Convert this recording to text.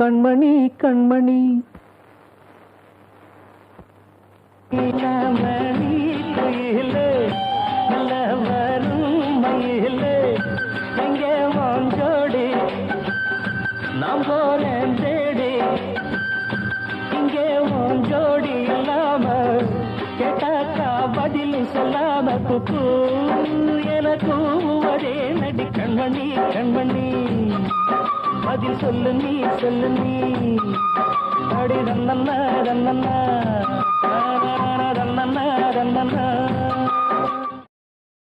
கண்மணி கண்மணி மணி குயிலே நல்ல வரும் மயிலே எங்கே வாஞ்சோடி நாம் போனேன் தேடி இங்கே வாஞ்சோடி இல்லாம கேட்டாக்கா பதில் சொல்லாம குக்கு எனக்கு ஒரே நடி கண்மணி கண்மணி பதில் சொல்லு நீ அடி ரன்னண்ணா ரன்னண்ணா ரன்னண்ணா ரன்னண்ணா